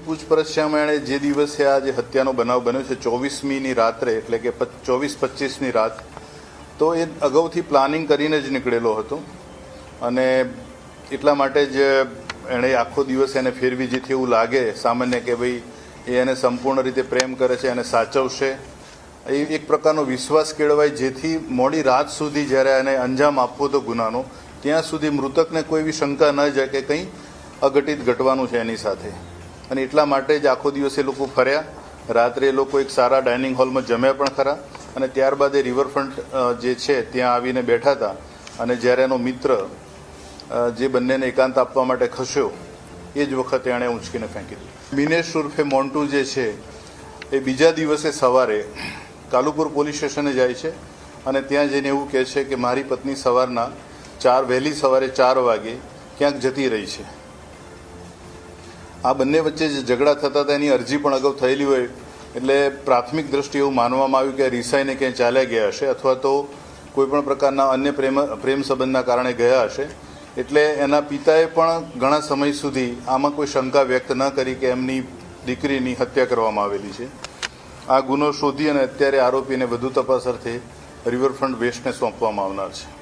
પૂછપરછમાં એણે જે દિવસે આ જે હત્યાનો બનાવ બન્યો છે 24મીની રાત્રે, એટલે કે 24-25ની રાત, તો એ અગાઉથી પ્લાનિંગ કરીને જ નીકળેલો હતો અને એટલા માટે જ એણે આખો દિવસ એને ફેરવી, જેથી એવું લાગે સામાન્ય કે ભાઈ એ એને સંપૂર્ણ રીતે પ્રેમ કરે છે, એને સાચવશે, એ એક પ્રકારનો વિશ્વાસ કેળવાય, જેથી મોડી રાત સુધી જ્યારે એને અંજામ આપવો હતો ગુનાનો, ત્યાં સુધી મૃતકને કોઈ એવી શંકા ન જાય કે કંઈ અઘટિત ઘટવાનું છે એની સાથે. અને એટલા માટે જ આખો દિવસ એ લોકો ફર્યા. રાત્રે એ લોકો એક સારા ડાઇનિંગ હોલમાં જમ્યા પણ ખરા અને ત્યારબાદ એ રિવરફ્રન્ટ જે છે ત્યાં આવીને બેઠા હતા અને જ્યારે એનો મિત્ર જે બંનેને એકાંત આપવા માટે ખસ્યો એ જ વખતે એણે ઊંચકીને ફેંકી દીધું. મિનેશ ઉર્ફે મોન્ટુ જે છે એ બીજા દિવસે સવારે કાલુપુર પોલીસ સ્ટેશને જાય છે અને ત્યાં જઈને એવું કહે છે કે મારી પત્ની વહેલી સવારે 4 વાગે ક્યાંક જતી રહી છે. આ બંને વચ્ચે જે ઝઘડા થતા હતા એની અરજી પણ અગાઉ થયેલી હોય એટલે પ્રાથમિક દ્રષ્ટિએ એવું માનવામાં આવ્યું કે રિસાઈને ક્યાંય ચાલ્યા ગયા હશે અથવા તો કોઈપણ પ્રકારના અન્ય પ્રેમ સંબંધના કારણે ગયા હશે. એટલે એના પિતાએ પણ ઘણા સમય સુધી આમાં કોઈ શંકા વ્યક્ત ન કરી કે એમની દીકરીની હત્યા કરવામાં આવેલી છે. આ ગુનો શોધી અને અત્યારે આરોપીને વધુ તપાસ અર્થે રિવરફ્રન્ટ વેસ્ટને સોંપવામાં આવનાર છે.